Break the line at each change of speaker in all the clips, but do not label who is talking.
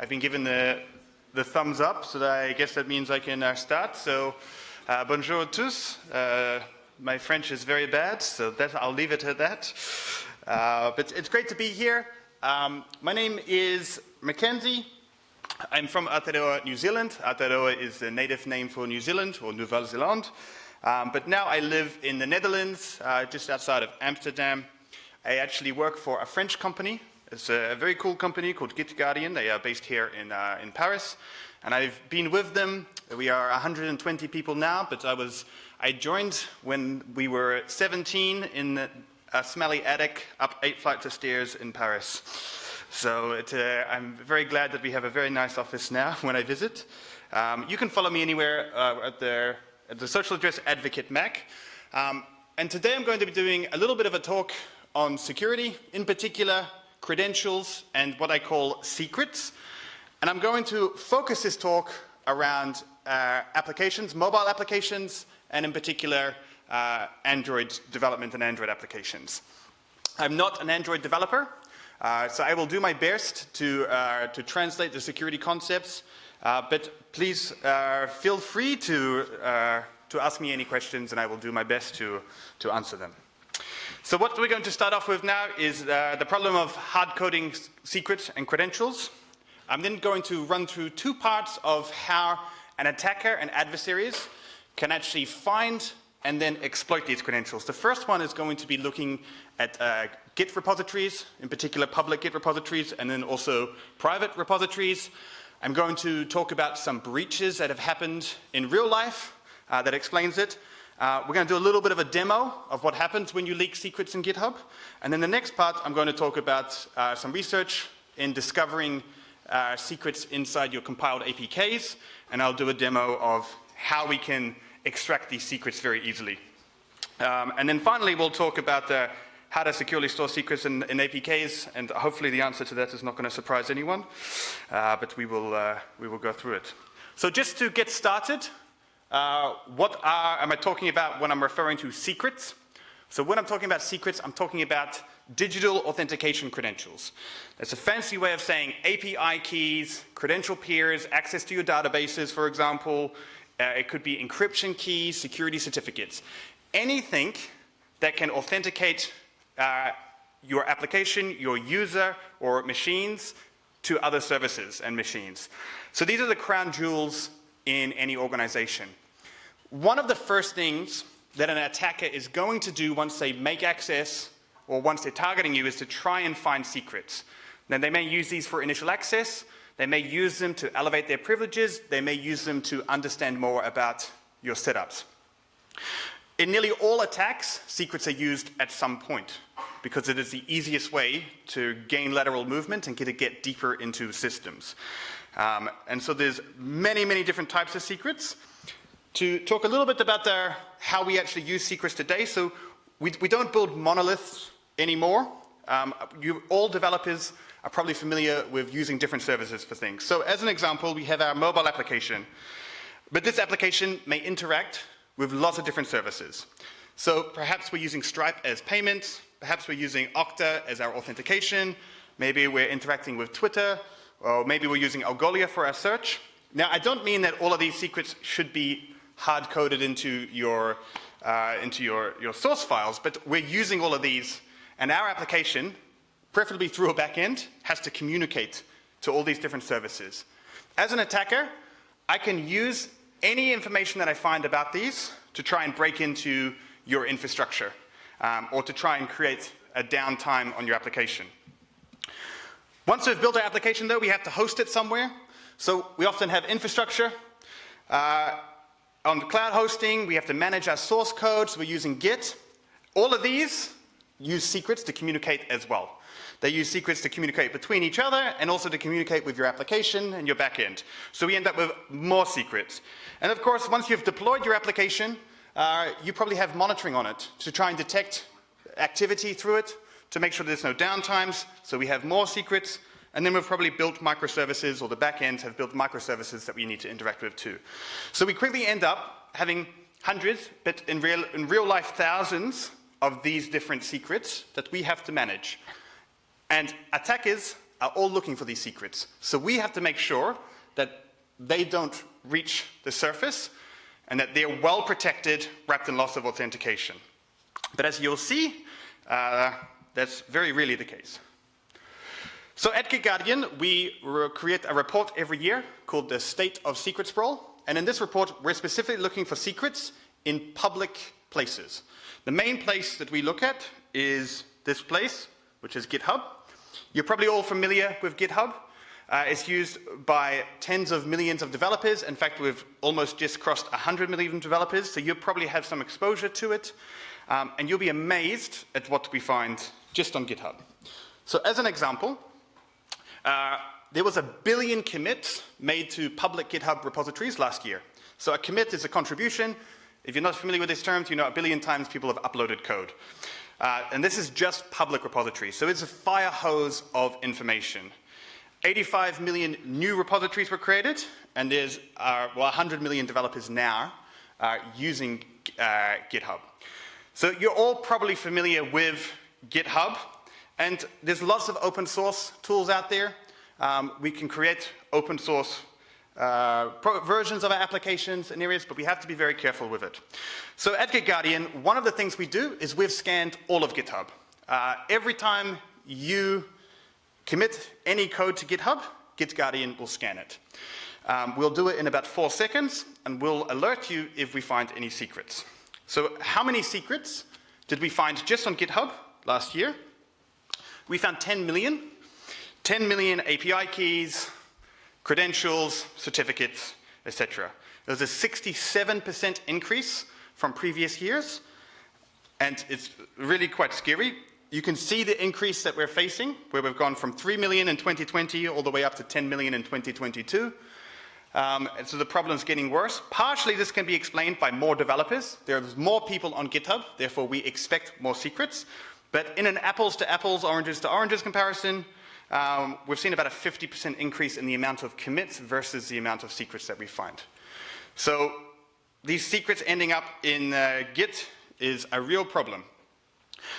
I've been given the thumbs up, so I guess that means I can start. So, bonjour à tous. My French is very bad, so I'll leave it at that. But it's great to be here. My name is Mackenzie. I'm from Aotearoa, New Zealand. Aotearoa is the native name for New Zealand, or Nouvelle-Zélande. But now I live in the Netherlands, just outside of Amsterdam. I actually work for a French company. It's a very cool company called Git Guardian. They are based here in Paris. And I've been with them. We are 120 people now, but I joined when we were 17 in a smelly attic up 8 flights of stairs in Paris. So I'm very glad that we have a very nice office now when I visit. You can follow me anywhere at the social address Advocate Mac. And today I'm going to be doing a little bit of a talk on security, in particular credentials and what I call secrets. And I'm going to focus this talk around applications, mobile applications, and in particular Android development and Android applications. I'm not an Android developer, so I will do my best to translate the security concepts, but please feel free to ask me any questions and I will do my best to answer them. So what we're going to start off with now is the problem of hard coding secrets and credentials. I'm then going to run through 2 parts of how an attacker and adversaries can actually find and then exploit these credentials. The first one is going to be looking at Git repositories, in particular public Git repositories, and then also private repositories. I'm going to talk about some breaches that have happened in real life that explains it. We're going to do a little bit of a demo of what happens when you leak secrets in GitHub. And then the next part, I'm going to talk about some research in discovering secrets inside your compiled APKs. And I'll do a demo of how we can extract these secrets very easily. And then finally, we'll talk about how to securely store secrets in APKs. And hopefully the answer to that is not going to surprise anyone. But we will go through it. So just to get started, what am I talking about when I'm referring to secrets? So when I'm talking about secrets, I'm talking about digital authentication credentials. That's a fancy way of saying API keys, credential peers, access to your databases, for example. It could be encryption keys, security certificates. Anything that can authenticate your application, your user, or machines to other services and machines. So these are the crown jewels in any organization. One of the first things that an attacker is going to do once they make access or once they're targeting you is to try and find secrets. Now they may use these for initial access, they may use them to elevate their privileges, they may use them to understand more about your setups. In nearly all attacks, secrets are used at some point because it is the easiest way to gain lateral movement and get deeper into systems. And so there's many, many different types of secrets. To talk a little bit about how we actually use secrets today, so we don't build monoliths anymore. All developers are probably familiar with using different services for things. So as an example, we have our mobile application. But this application may interact with lots of different services. So perhaps we're using Stripe as payments, perhaps we're using Okta as our authentication, maybe we're interacting with Twitter, or maybe we're using Algolia for our search. Now, I don't mean that all of these secrets should be hard-coded into your source files, but we're using all of these, and our application, preferably through a backend, has to communicate to all these different services. As an attacker, I can use any information that I find about these to try and break into your infrastructure, or to try and create a downtime on your application. Once we've built our application, though, we have to host it somewhere. So we often have infrastructure. On the cloud hosting, we have to manage our source code, so we're using Git. All of these use secrets to communicate as well. They use secrets to communicate between each other and also to communicate with your application and your backend. So we end up with more secrets. And of course, once you've deployed your application, you probably have monitoring on it to try and detect activity through it, to make sure there's no downtimes, so we have more secrets, and then we've probably built microservices, or the backends have built microservices that we need to interact with too. So we quickly end up having hundreds, but in real life thousands of these different secrets that we have to manage. And attackers are all looking for these secrets. So we have to make sure that they don't reach the surface and that they're well protected, wrapped in loss of authentication. But as you'll see, that's very rarely the case. So at GitGuardian, we create a report every year called the State of Secret Sprawl. And in this report, we're specifically looking for secrets in public places. The main place that we look at is this place, which is GitHub. You're probably all familiar with GitHub. It's used by tens of millions of developers. In fact, we've almost just crossed 100 million developers, so you probably have some exposure to it. And you'll be amazed at what we find just on GitHub. So as an example, there was 1 billion commits made to public GitHub repositories last year. So a commit is a contribution. If you're not familiar with these terms, you know 1 billion times people have uploaded code. And this is just public repositories. So it's a fire hose of information. 85 million new repositories were created, and there's 100 million developers now using GitHub. So you're all probably familiar with GitHub, and there's lots of open source tools out there. We can create open source versions of our applications and areas, but we have to be very careful with it. So at GitGuardian, one of the things we do is we've scanned all of GitHub. Every time you commit any code to GitHub, GitGuardian will scan it. We'll do it in about 4 seconds, and we'll alert you if we find any secrets. So how many secrets did we find just on GitHub last year? We found 10 million. 10 million API keys, credentials, certificates, etc. There was a 67% increase from previous years, and it's really quite scary. You can see the increase that we're facing, where we've gone from 3 million in 2020 all the way up to 10 million in 2022. And so the problem's getting worse. Partially this can be explained by more developers. There's more people on GitHub, therefore we expect more secrets. But in an apples to apples, oranges to oranges comparison, we've seen about a 50% increase in the amount of commits versus the amount of secrets that we find. So these secrets ending up in Git is a real problem.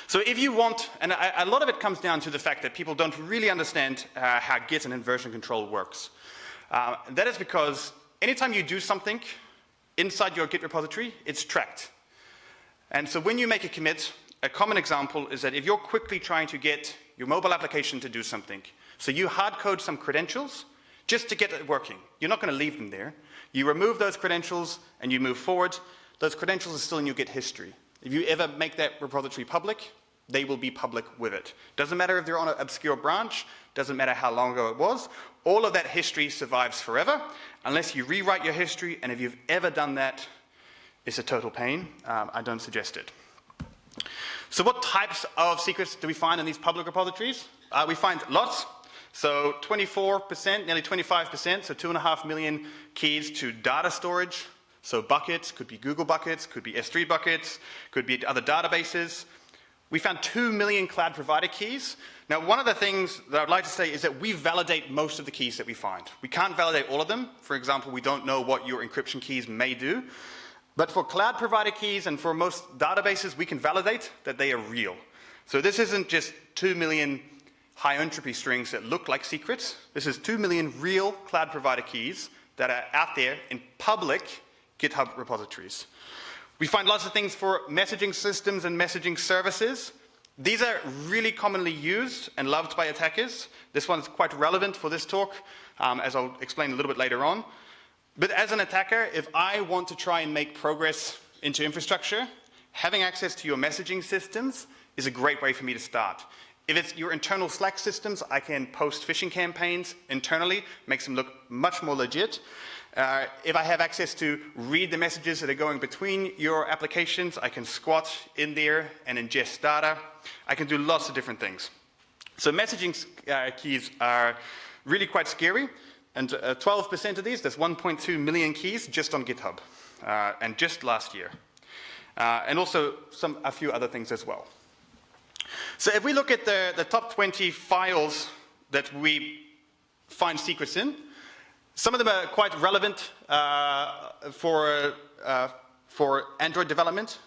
So if you want, and a lot of it comes down to the fact that people don't really understand how Git and version control works. That is because anytime you do something inside your Git repository, it's tracked. And so when you make a commit, a common example is that if you're quickly trying to get your mobile application to do something, so you hard code some credentials just to get it working. You're not going to leave them there. You remove those credentials and you move forward. Those credentials are still in your Git history. If you ever make that repository public, they will be public with it. Doesn't matter if they're on an obscure branch, doesn't matter how long ago it was, all of that history survives forever, unless you rewrite your history, and if you've ever done that, it's a total pain. I don't suggest it. So what types of secrets do we find in these public repositories? We find lots. So 24%, nearly 25%, so 2.5 million keys to data storage. So buckets, could be Google buckets, could be S3 buckets, could be other databases. We found 2 million cloud provider keys. Now, one of the things that I'd like to say is that we validate most of the keys that we find. We can't validate all of them. For example, we don't know what your encryption keys may do. But for cloud provider keys and for most databases, we can validate that they are real. So this isn't just 2 million high entropy strings that look like secrets. This is 2 million real cloud provider keys that are out there in public GitHub repositories. We find lots of things for messaging systems and messaging services. These are really commonly used and loved by attackers. This one's quite relevant for this talk, as I'll explain a little bit later on. But as an attacker, if I want to try and make progress into infrastructure, having access to your messaging systems is a great way for me to start. If it's your internal Slack systems, I can post phishing campaigns internally, makes them look much more legit. If I have access to read the messages that are going between your applications, I can squat in there and ingest data. I can do lots of different things. So messaging keys are really quite scary. And 12% of these, there's 1.2 million keys just on GitHub, and just last year. And also a few other things as well. So if we look at the top 20 files that we find secrets in, some of them are quite relevant for Android development.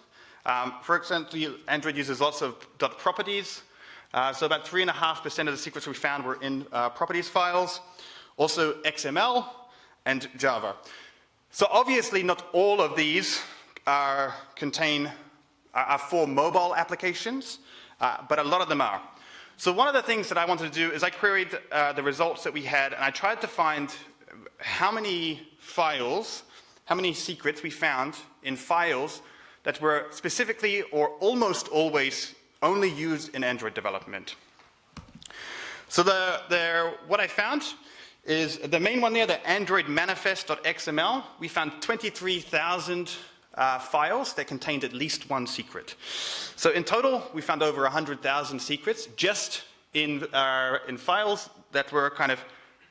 For example, Android uses lots of .properties. So about 3.5% of the secrets we found were in properties files, also XML and Java. So obviously not all of these are for mobile applications, but a lot of them are. So one of the things that I wanted to do is I queried the results that we had, and I tried to find how many files, how many secrets we found in files that were specifically or almost always only used in Android development. So what I found is the main one there, the Android manifest.xml. We found 23,000 files that contained at least one secret. So in total, we found over 100,000 secrets just in files that were kind of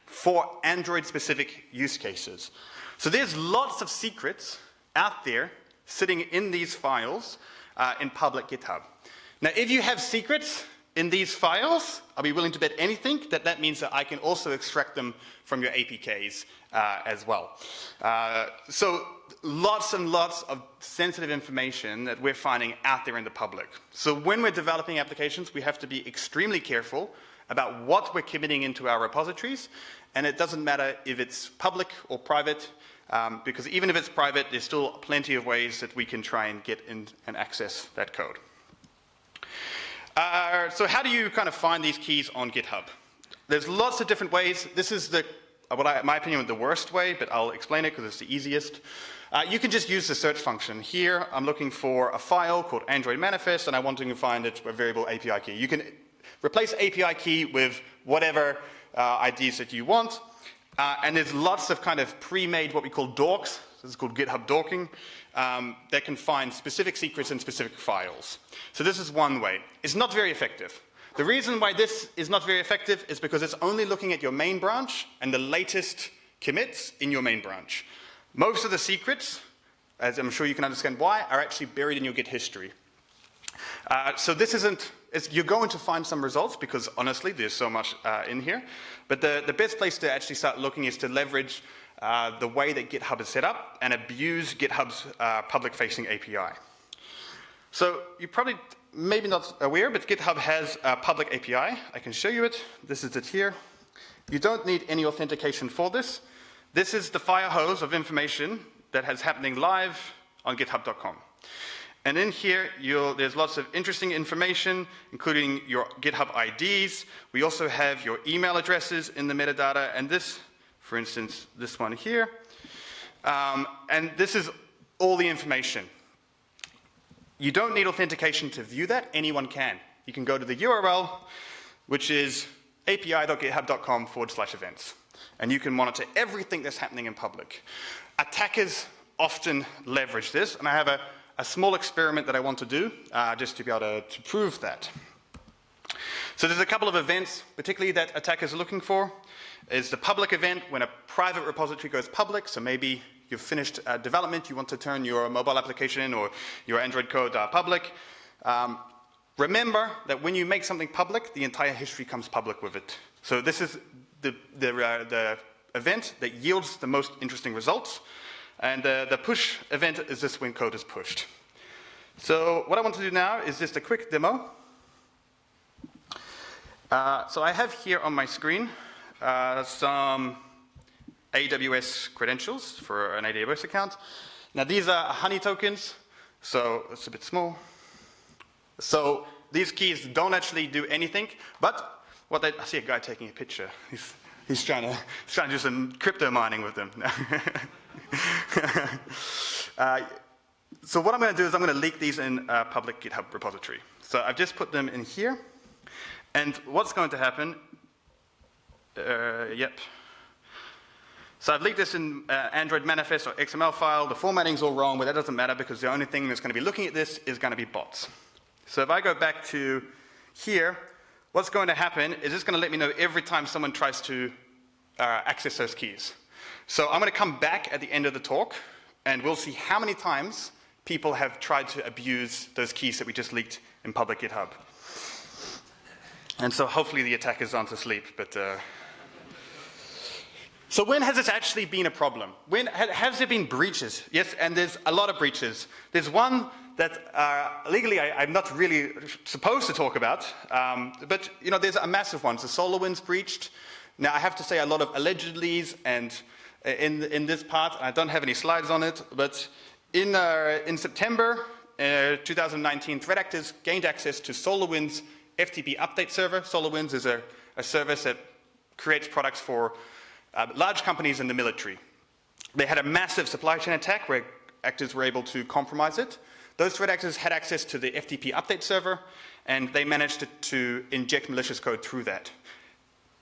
for Android-specific use cases. So there's lots of secrets out there sitting in these files in public GitHub. Now, if you have secrets in these files, I'll be willing to bet anything that means that I can also extract them from your APKs as well. So lots and lots of sensitive information that we're finding out there in the public. So when we're developing applications, we have to be extremely careful about what we're committing into our repositories, and it doesn't matter if it's public or private, because even if it's private, there's still plenty of ways that we can try and get in and access that code. So how do you kind of find these keys on GitHub? There's lots of different ways. This is in my opinion, the worst way, but I'll explain it because it's the easiest. You can just use the search function. Here, I'm looking for a file called Android Manifest, and I want to find a variable API key. You can replace API key with whatever IDs that you want. And there's lots of kind of pre-made what we call dorks. This is called GitHub dorking. That can find specific secrets in specific files. So this is one way. It's not very effective. The reason why this is not very effective is because it's only looking at your main branch and the latest commits in your main branch. Most of the secrets, as I'm sure you can understand why, are actually buried in your Git history. So this you're going to find some results because honestly, there's so much in here. But the best place to actually start looking is to leverage the way that GitHub is set up and abuse GitHub's public-facing API. So you're probably maybe not aware, but GitHub has a public API. I can show you it. This is it here. You don't need any authentication for this. This is the fire hose of information that is happening live on github.com. And in here, there's lots of interesting information, including your GitHub IDs. We also have your email addresses in the metadata, and this, for instance, this one here. And this is all the information. You don't need authentication to view that. Anyone can. You can go to the URL, which is api.github.com/events. And you can monitor everything that's happening in public. Attackers often leverage this, and I have a small experiment that I want to do just to be able to prove that. So there's a couple of events, particularly that attackers are looking for. Is the public event when a private repository goes public, so maybe you've finished development, you want to turn your mobile application or your Android code public. Remember that when you make something public, the entire history comes public with it. So this is the event that yields the most interesting results. And the push event is this when code is pushed. So what I want to do now is just a quick demo. So I have here on my screen some AWS credentials for an AWS account. Now these are honey tokens, so it's a bit small. So these keys don't actually do anything, but I see a guy taking a picture. He's trying to do some crypto mining with them. So what I'm going to do is I'm going to leak these in a public GitHub repository. So I've just put them in here. And what's going to happen, yep. So I've leaked this in Android manifest or XML file. The formatting's all wrong, but that doesn't matter because the only thing that's going to be looking at this is going to be bots. So if I go back to here, what's going to happen is it's going to let me know every time someone tries to access those keys. So I'm going to come back at the end of the talk, and we'll see how many times people have tried to abuse those keys that we just leaked in public GitHub. And so hopefully the attackers aren't asleep, but... So when has this actually been a problem? When has there been breaches? Yes, and there's a lot of breaches. There's one that legally I'm not really supposed to talk about, but there's a massive one. So SolarWinds breached. Now I have to say a lot of allegedlys and in this part, I don't have any slides on it, but in September 2019, threat actors gained access to SolarWinds FTP update server. SolarWinds is a service that creates products for large companies in the military. They had a massive supply chain attack where actors were able to compromise it. Those threat actors had access to the FTP update server, and they managed to inject malicious code through that.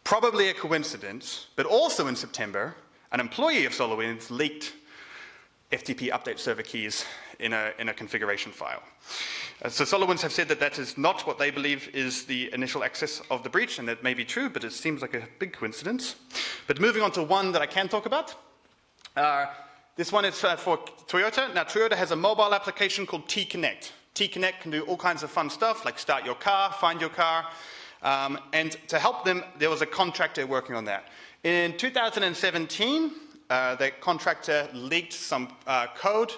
Probably a coincidence, but also in September, an employee of SolarWinds leaked FTP update server keys in a configuration file. So SolarWinds have said that that is not what they believe is the initial access of the breach, and that may be true, but it seems like a big coincidence. But moving on to one that I can talk about. This one is for Toyota. Now, Toyota has a mobile application called T-Connect. T-Connect can do all kinds of fun stuff, like start your car, find your car. And to help them, there was a contractor working on that. In 2017, the contractor leaked some code.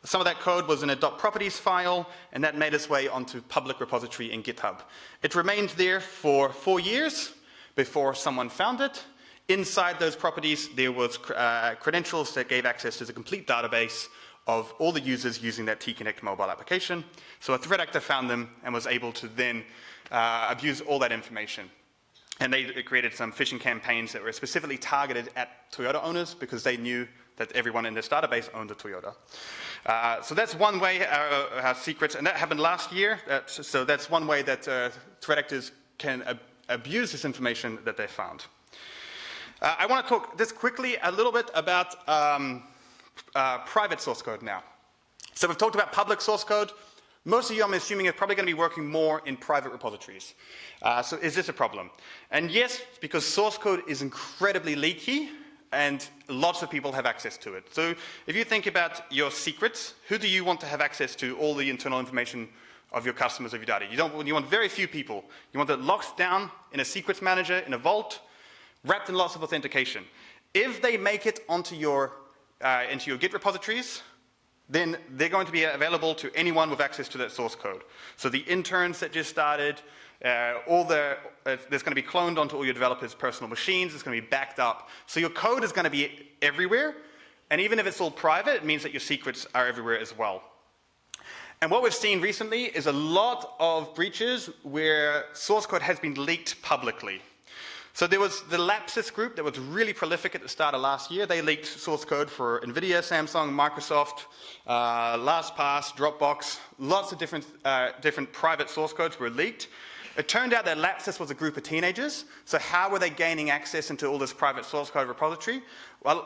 Some of that code was in a .properties file, and that made its way onto public repository in GitHub. It remained there for 4 years before someone found it. Inside those properties, there was credentials that gave access to the complete database of all the users using that T-Connect mobile application. So a threat actor found them and was able to then abuse all that information. And they created some phishing campaigns that were specifically targeted at Toyota owners because they knew that everyone in this database owned a Toyota. So that's one way our secrets, and that happened last year. So that's one way that threat actors can abuse this information that they found. I want to talk just quickly a little bit about private source code now. So we've talked about public source code. Most of you, I'm assuming, are probably going to be working more in private repositories. So is this a problem? And yes, because source code is incredibly leaky, and lots of people have access to it. So if you think about your secrets, who do you want to have access to all the internal information of your customers, of your data? You want very few people. You want it locked down in a secrets manager, in a vault, wrapped in lots of authentication. If they make it onto your Git repositories, then they're going to be available to anyone with access to that source code. So the interns that just started, there's going to be cloned onto all your developers' personal machines. It's going to be backed up. So your code is going to be everywhere. And even if it's all private, it means that your secrets are everywhere as well. And what we've seen recently is a lot of breaches where source code has been leaked publicly. So there was the Lapsus group that was really prolific at the start of last year. They leaked source code for NVIDIA, Samsung, Microsoft, LastPass, Dropbox. Lots of different private source codes were leaked. It turned out that Lapsus was a group of teenagers. So how were they gaining access into all this private source code repository? Well,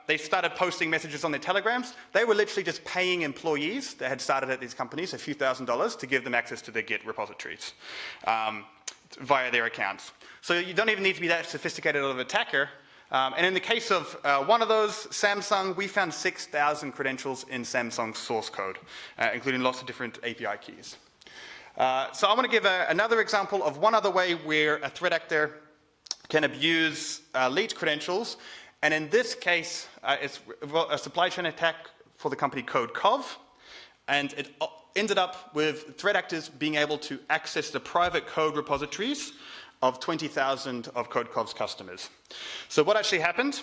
they started posting messages on their telegrams. They were literally just paying employees that had started at these companies a few $1,000s to give them access to their Git repositories via their accounts. So you don't even need to be that sophisticated of an attacker. And in the case of one of those, Samsung, we found 6,000 credentials in Samsung's source code, including lots of different API keys. So I want to give another example of one other way where a threat actor can abuse leaked credentials. And in this case, it's a supply chain attack for the company CodeCov. And it ended up with threat actors being able to access the private code repositories of 20,000 of CodeCov's customers. So what actually happened?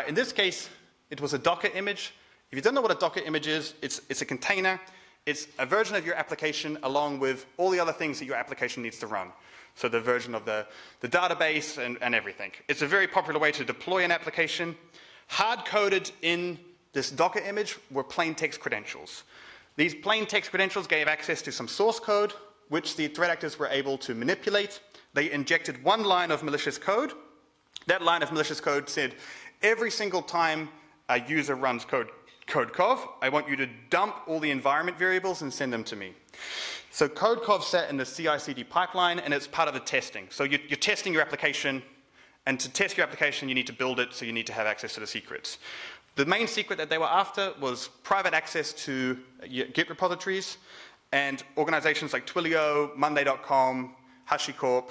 In this case, it was a Docker image. If you don't know what a Docker image is, it's a container. It's a version of your application along with all the other things that your application needs to run. So the version of the database and everything. It's a very popular way to deploy an application. Hard-coded in this Docker image were plain text credentials. These plain text credentials gave access to some source code, which the threat actors were able to manipulate. They injected one line of malicious code. That line of malicious code said, every single time a user runs CodeCov, I want you to dump all the environment variables and send them to me. So CodeCov sat in the CI/CD pipeline, and it's part of the testing. So you're testing your application, and to test your application, you need to build it, so you need to have access to the secrets. The main secret that they were after was private access to Git repositories, and organizations like Twilio, Monday.com, HashiCorp,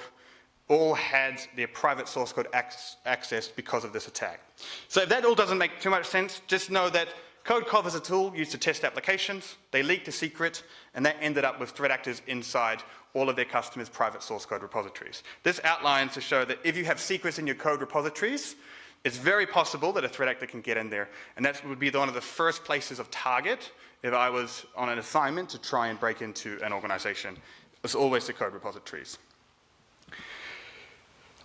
all had their private source code accessed because of this attack. So if that all doesn't make too much sense, just know that Codecov is a tool used to test applications. They leaked a secret, and that ended up with threat actors inside all of their customers' private source code repositories. This outlines to show that if you have secrets in your code repositories, it's very possible that a threat actor can get in there, and that would be one of the first places of target if I was on an assignment to try and break into an organization. It's always the code repositories.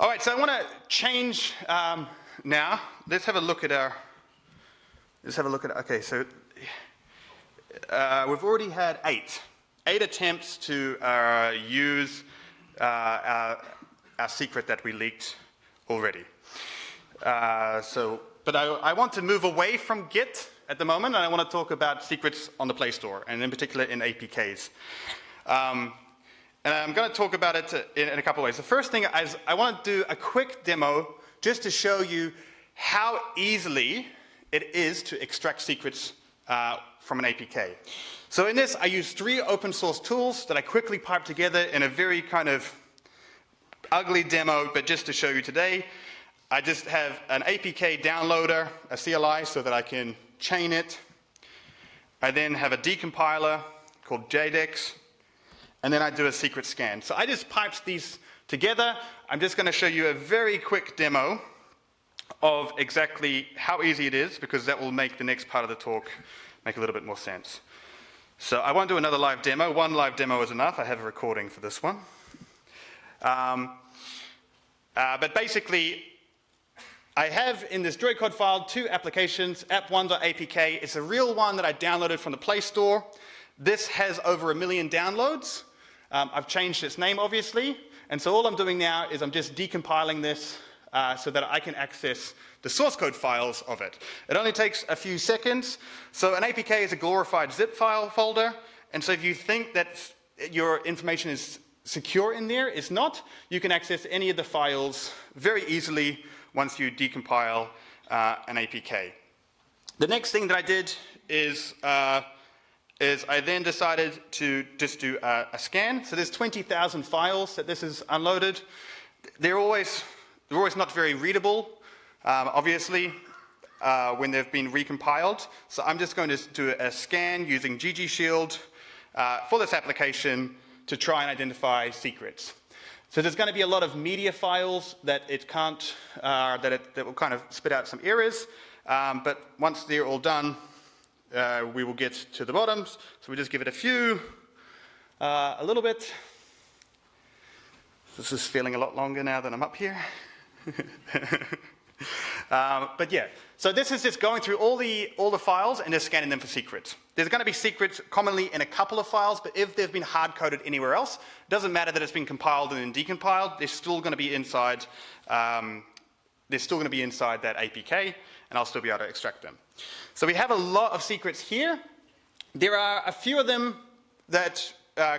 All right, so I want to change now. Let's have a look at okay, so we've already had eight attempts to use our secret that we leaked already. But I want to move away from Git at the moment, and I want to talk about secrets on the Play Store, and in particular in APKs. And I'm going to talk about it in a couple of ways. The first thing is I want to do a quick demo just to show you how easily it is to extract secrets from an APK. So in this, I use 3 open source tools that I quickly pipe together in a very kind of ugly demo, but just to show you today. I just have an APK downloader, a CLI, so that I can chain it. I then have a decompiler called JDEX, and then I do a secret scan. So I just piped these together. I'm just going to show you a very quick demo of exactly how easy it is, because that will make the next part of the talk make a little bit more sense. So I won't do another live demo. One live demo is enough. I have a recording for this one. But basically, I have in this droidcon file 2 applications, app1.apk. It's a real one that I downloaded from the Play Store. This has over 1 million downloads. I've changed its name, obviously. And so all I'm doing now is I'm just decompiling this so that I can access the source code files of it. It only takes a few seconds. So an APK is a glorified zip file folder. And so if you think that your information is secure in there, it's not. You can access any of the files very easily once you decompile an APK. The next thing that I did is I then decided to just do a scan. So there's 20,000 files that this has unloaded. They're always not very readable, obviously, when they've been recompiled. So I'm just going to do a scan using GG Shield for this application to try and identify secrets. So there's going to be a lot of media files that it can't, that will kind of spit out some errors. But once they're all done, we will get to the bottoms. So we just give it a little bit. This is feeling a lot longer now that I'm up here. But yeah, so this is just going through all the files and just scanning them for secrets. There's going to be secrets commonly in a couple of files, but if they've been hard-coded anywhere else, it doesn't matter that it's been compiled and then decompiled. They're still going to be inside. They're still going to be inside that APK, and I'll still be able to extract them. So we have a lot of secrets here. There are a few of them that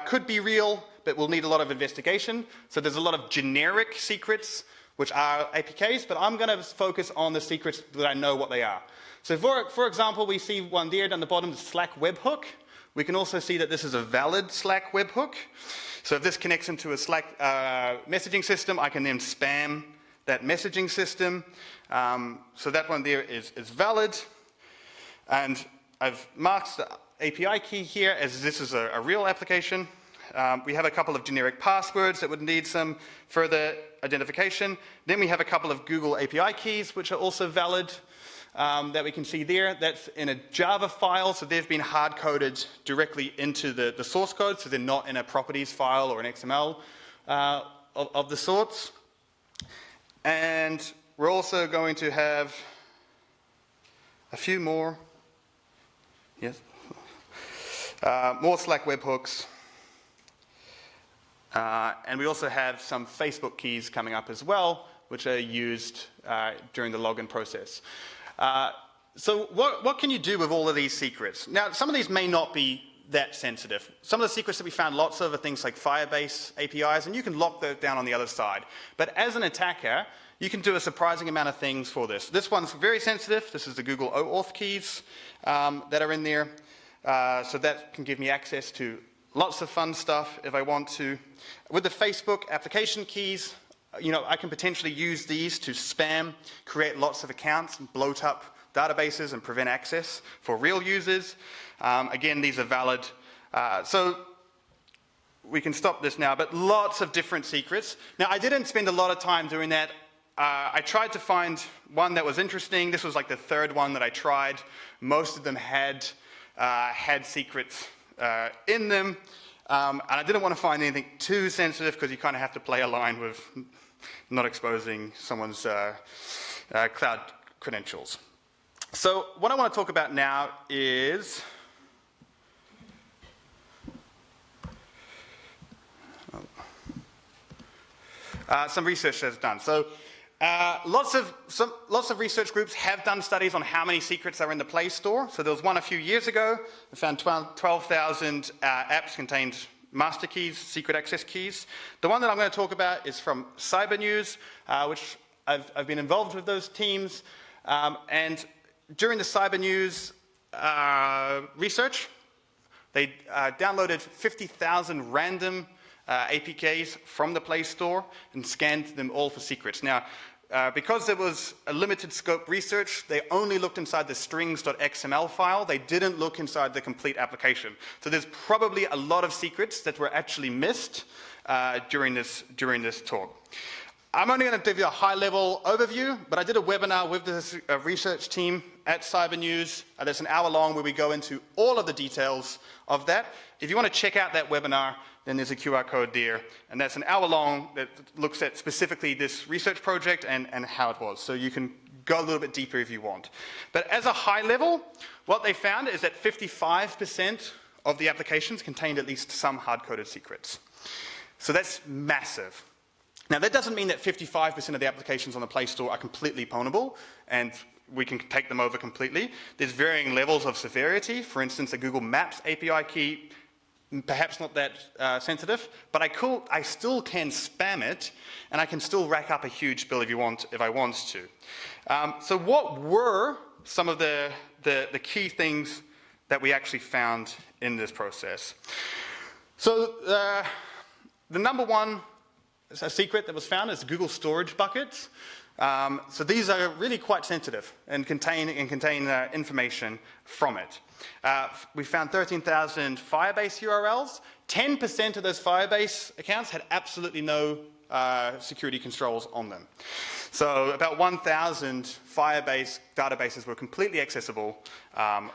could be real, but will need a lot of investigation. So there's a lot of generic secrets, which are APKs, but I'm going to focus on the secrets that I know what they are. So for example, we see one there down the bottom, the Slack webhook. We can also see that this is a valid Slack webhook. So if this connects into a Slack messaging system, I can then spam that messaging system. So that one there is valid. And I've marked the API key here as this is a real application. We have a couple of generic passwords that would need some further identification. Then we have a couple of Google API keys, which are also valid, that we can see there. That's in a Java file, so they've been hard-coded directly into the source code, so they're not in a properties file or an XML of the sorts. And we're also going to have a few more. Yes. More Slack webhooks. And we also have some Facebook keys coming up as well, which are used during the login process. So what can you do with all of these secrets? Now, some of these may not be that sensitive. Some of the secrets that we found lots of are things like Firebase APIs, and you can lock those down on the other side. But as an attacker, you can do a surprising amount of things for this. This one's very sensitive. This is the Google OAuth keys that are in there. So that can give me access to lots of fun stuff if I want to. With the Facebook application keys, I can potentially use these to spam, create lots of accounts, and bloat up databases and prevent access for real users. Again, these are valid. So we can stop this now, but lots of different secrets. Now, I didn't spend a lot of time doing that. I tried to find one that was interesting. This was like the third one that I tried. Most of them had secrets in them. And I didn't want to find anything too sensitive because you kind of have to play a line with not exposing someone's cloud credentials. So what I want to talk about now is some research that's done. So lots of research groups have done studies on how many secrets are in the Play Store. So there was one a few years ago. They found 12,000 apps contained master keys, secret access keys. The one that I'm going to talk about is from Cyber News, which I've been involved with those teams. And during the Cyber News research, they downloaded 50,000 random APKs from the Play Store and scanned them all for secrets. Now, because there was a limited scope research, they only looked inside the strings.xml file. They didn't look inside the complete application. So there's probably a lot of secrets that were actually missed during this talk. I'm only going to give you a high-level overview, but I did a webinar with this research team at Cyber News. That's an hour long where we go into all of the details of that. If you want to check out that webinar, then there's a QR code there. And that's an hour long that looks at specifically this research project and how it was. So you can go a little bit deeper if you want. But as a high level, what they found is that 55% of the applications contained at least some hard-coded secrets. So that's massive. Now, that doesn't mean that 55% of the applications on the Play Store are completely pwnable, and we can take them over completely. There's varying levels of severity. For instance, a Google Maps API key, perhaps not that sensitive, but I still can spam it, and I can still rack up a huge bill if I want to. So what were some of the key things that we actually found in this process? So the number one secret that was found is Google storage buckets. So these are really quite sensitive and contain information from it. We found 13,000 Firebase URLs. 10% of those Firebase accounts had absolutely no security controls on them. So about 1,000 Firebase databases were completely accessible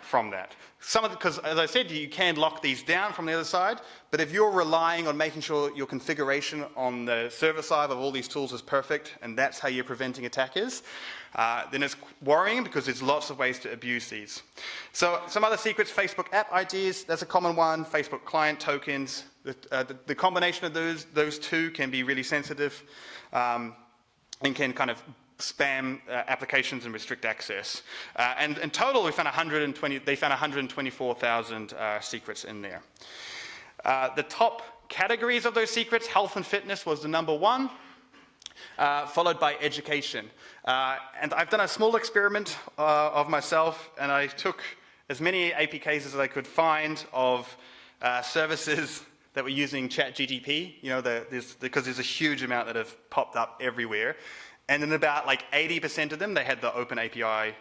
from that. Because, as I said, you can lock these down from the other side, but if you're relying on making sure your configuration on the server side of all these tools is perfect, and that's how you're preventing attackers, then it's worrying because there's lots of ways to abuse these. So some other secrets, Facebook app IDs, that's a common one, Facebook client tokens. The combination of those two can be really sensitive and can kind of spam applications and restrict access. And in total, they found 124,000 secrets in there. The top categories of those secrets, health and fitness was the number one, followed by education. And I've done a small experiment of myself, and I took as many APKs as I could find of services that were using ChatGPT, because there's a huge amount that have popped up everywhere. And in about like 80% of them, they had the open API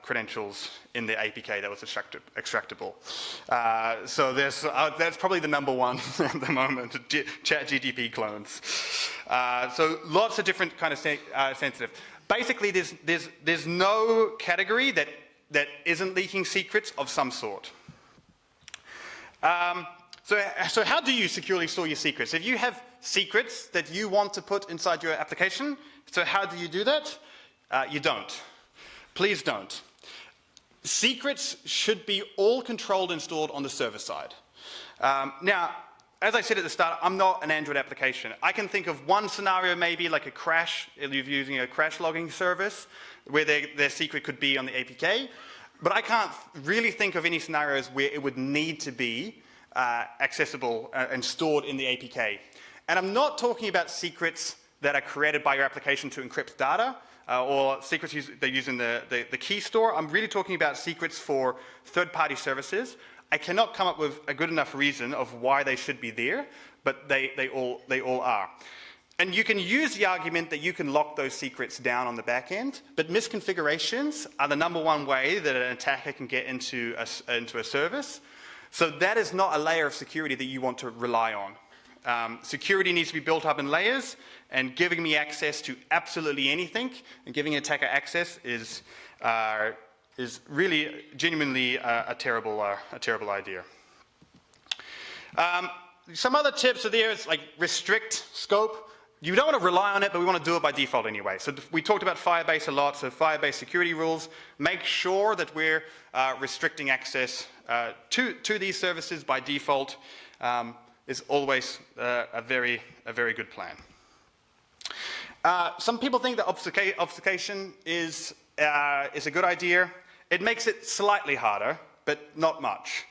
credentials in the APK that was extractable. So that's probably the number one at the moment, ChatGPT clones. So lots of different kind of sensitive. Basically, there's no category that isn't leaking secrets of some sort. So how do you securely store your secrets? If you have secrets that you want to put inside your application, so how do you do that? You don't. Please don't. Secrets should be all controlled and stored on the server side. Now, as I said at the start, I'm not an Android application. I can think of one scenario, maybe like a crash, if you're using a crash logging service, where their secret could be on the APK. But I can't really think of any scenarios where it would need to be accessible and stored in the APK. And I'm not talking about secrets that are created by your application to encrypt data or secrets they use in the key store. I'm really talking about secrets for third-party services. I cannot come up with a good enough reason of why they should be there, but they all are. And you can use the argument that you can lock those secrets down on the back end, but misconfigurations are the number one way that an attacker can get into a service. So that is not a layer of security that you want to rely on. Security needs to be built up in layers, and giving me access to absolutely anything and giving an attacker access is really genuinely a terrible idea. Some other tips are there is like restrict scope. You don't want to rely on it, but we want to do it by default anyway. So we talked about Firebase a lot, so Firebase security rules. Make sure that we're restricting access to these services by default is always a very good plan. Some people think that obfuscation is a good idea. It makes it slightly harder, but not much.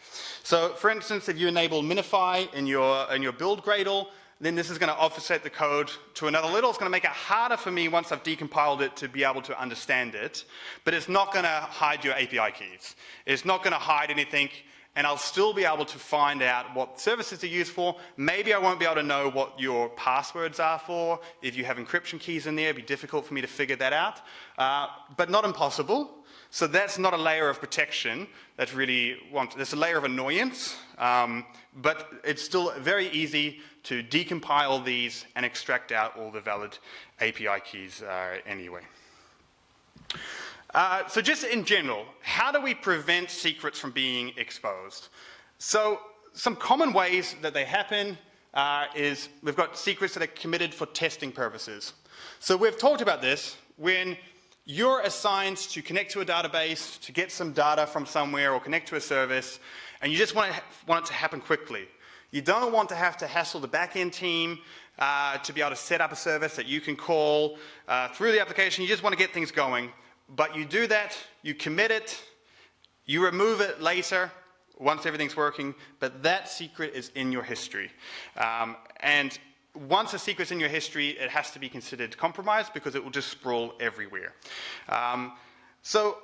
So for instance, if you enable minify in your build Gradle, then this is going to offset the code to another little. It's going to make it harder for me once I've decompiled it to be able to understand it, but it's not going to hide your API keys. It's not going to hide anything, and I'll still be able to find out what services are used for. Maybe I won't be able to know what your passwords are for. If you have encryption keys in there, it'd be difficult for me to figure that out, but not impossible. So that's not a layer of protection that's there's a layer of annoyance, but it's still very easy to decompile these and extract out all the valid API keys anyway. So just in general, how do we prevent secrets from being exposed? So some common ways that they happen is we've got secrets that are committed for testing purposes. So we've talked about this when you're assigned to connect to a database, to get some data from somewhere or connect to a service, and you just want it to happen quickly. You don't want to have to hassle the back-end team to be able to set up a service that you can call through the application. You just want to get things going. But you do that, you commit it, you remove it later once everything's working, but that secret is in your history. And once a secret's in your history, it has to be considered compromised because it will just sprawl everywhere. So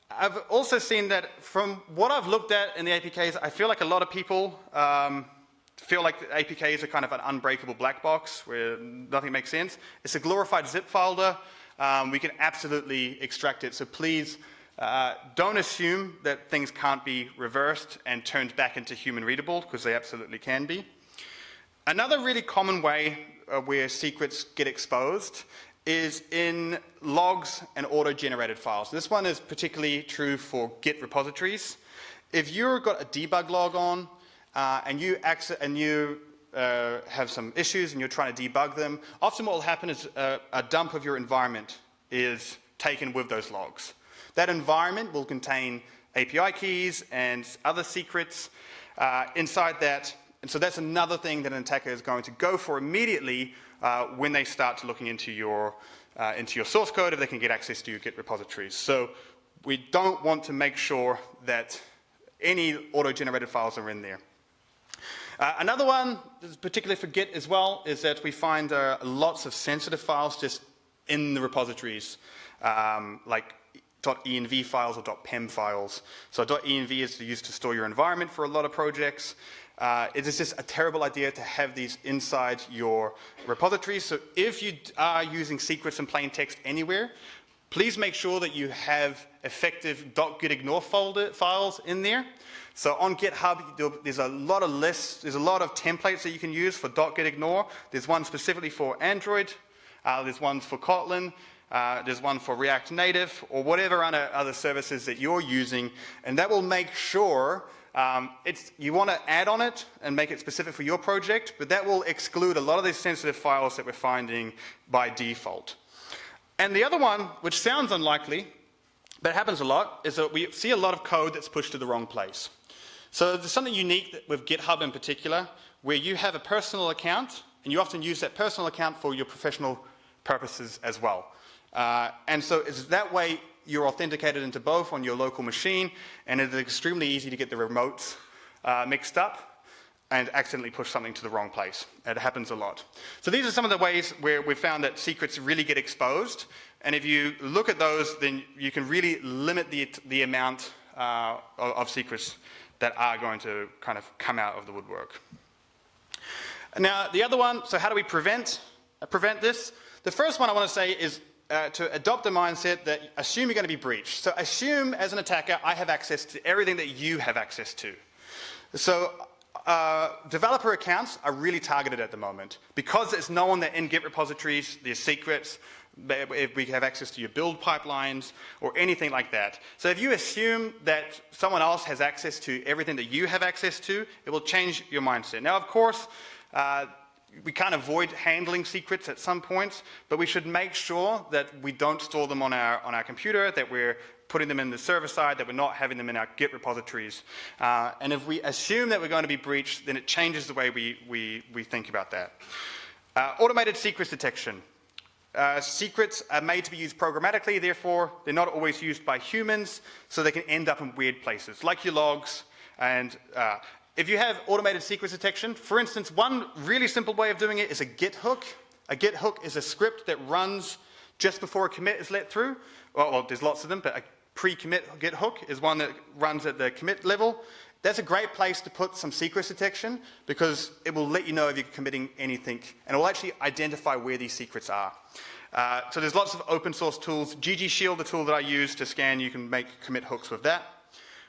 I've also seen that from what I've looked at in the APKs, I feel like a lot of people feel like the APKs are kind of an unbreakable black box where nothing makes sense. It's a glorified zip folder. We can absolutely extract it. So please don't assume that things can't be reversed and turned back into human readable, because they absolutely can be. Another really common way where secrets get exposed is in logs and auto-generated files. This one is particularly true for Git repositories. If you've got a debug log on and you have some issues and you're trying to debug them, often what will happen is a dump of your environment is taken with those logs. That environment will contain API keys and other secrets inside that. And so that's another thing that an attacker is going to go for immediately when they start looking into your source code, if they can get access to your Git repositories. So we don't want to make sure that any auto-generated files are in there. Another one, particularly for Git as well, is that we find lots of sensitive files just in the repositories, like .env files or .pem files. So .env is used to store your environment for a lot of projects. It is just a terrible idea to have these inside your repositories. So if you are using secrets in plain text anywhere, please make sure that you have effective .gitignore folder files in there. So on GitHub, there's a lot of lists, there's a lot of templates that you can use for .gitignore. There's one specifically for Android, there's one for Kotlin, there's one for React Native, or whatever other services that you're using, and that will make sure you want to add on it and make it specific for your project, but that will exclude a lot of these sensitive files that we're finding by default. And the other one, which sounds unlikely, but happens a lot, is that we see a lot of code that's pushed to the wrong place. So there's something unique with GitHub in particular, where you have a personal account, and you often use that personal account for your professional purposes as well. And so it's that way you're authenticated into both on your local machine, and it's extremely easy to get the remotes mixed up and accidentally push something to the wrong place. It happens a lot. So these are some of the ways where we've found that secrets really get exposed, and if you look at those, then you can really limit the amount of secrets that are going to kind of come out of the woodwork. Now, the other one, so how do we prevent prevent this? The first one I want to say is to adopt a mindset that assume you're going to be breached. So assume as an attacker, I have access to everything that you have access to. So developer accounts are really targeted at the moment. Because there's no one that in Git repositories, there's secrets, if we have access to your build pipelines or anything like that. So if you assume that someone else has access to everything that you have access to, it will change your mindset. Now, of course, we can't avoid handling secrets at some points, but we should make sure that we don't store them on our computer, that we're putting them in the server side, that we're not having them in our Git repositories. And if we assume that we're going to be breached, then it changes the way we think about that. Automated secrets detection. Secrets are made to be used programmatically, therefore they're not always used by humans, so they can end up in weird places, like your logs. And if you have automated secrets detection, for instance, one really simple way of doing it is a Git hook. A Git hook is a script that runs just before a commit is let through. Well, there's lots of them, but a pre-commit Git hook is one that runs at the commit level. That's a great place to put some secrets detection because it will let you know if you're committing anything, and it will actually identify where these secrets are. So there's lots of open source tools. GG Shield, the tool that I use to scan, you can make commit hooks with that.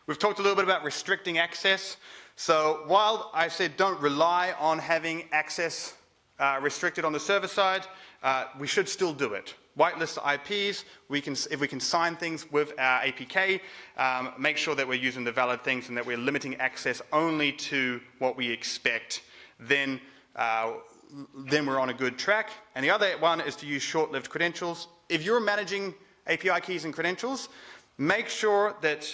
We've talked a little bit about restricting access. So while I said don't rely on having access restricted on the server side, we should still do it. Whitelist IPs, if we can sign things with our APK, make sure that we're using the valid things and that we're limiting access only to what we expect, then we're on a good track. And the other one is to use short-lived credentials. If you're managing API keys and credentials, make sure that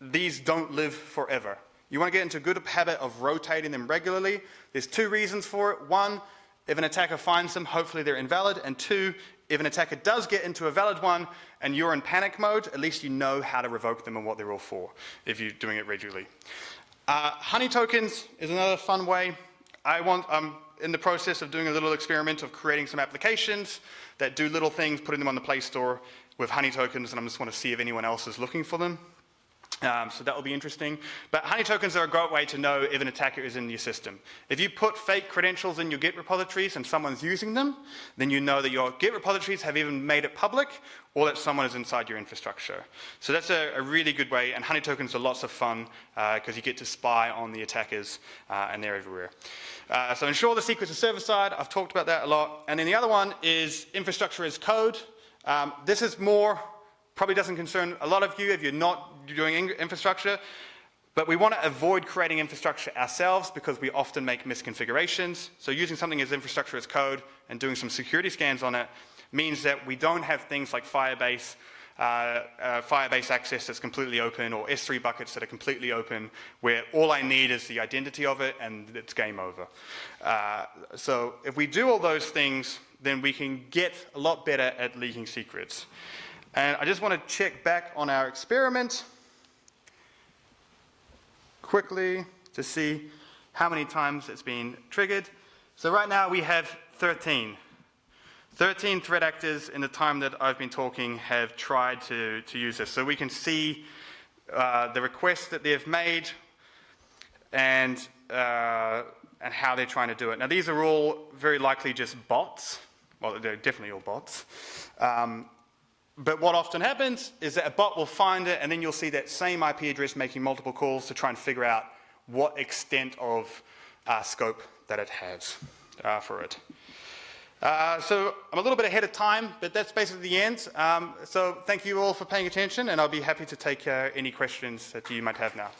these don't live forever. You want to get into a good habit of rotating them regularly. There's two reasons for it. One, if an attacker finds them, hopefully they're invalid. And two, if an attacker does get into a valid one and you're in panic mode, at least you know how to revoke them and what they're all for if you're doing it regularly. Honey tokens is another fun way. I'm in the process of doing a little experiment of creating some applications that do little things, putting them on the Play Store with honey tokens, and I just want to see if anyone else is looking for them. So that will be interesting. But honey tokens are a great way to know if an attacker is in your system. If you put fake credentials in your Git repositories and someone's using them, then you know that your Git repositories have even made it public or that someone is inside your infrastructure. So that's a really good way, and honey tokens are lots of fun because you get to spy on the attackers and they're everywhere. So ensure the secrets are server side. I've talked about that a lot. And then the other one is infrastructure as code. This is more, probably doesn't concern a lot of you if you're not doing infrastructure, but we want to avoid creating infrastructure ourselves because we often make misconfigurations. So using something as infrastructure as code and doing some security scans on it means that we don't have things like Firebase access that's completely open, or S3 buckets that are completely open, where all I need is the identity of it and it's game over. So if we do all those things, then we can get a lot better at leaking secrets. And I just want to check back on our experiment quickly to see how many times it's been triggered. So right now we have 13. 13 threat actors in the time that I've been talking have tried to use this. So we can see the requests that they've made and how they're trying to do it. Now these are all very likely just bots. Well, they're definitely all bots. But what often happens is that a bot will find it, and then you'll see that same IP address making multiple calls to try and figure out what extent of scope that it has for it. So I'm a little bit ahead of time, but that's basically the end. So thank you all for paying attention, and I'll be happy to take any questions that you might have now.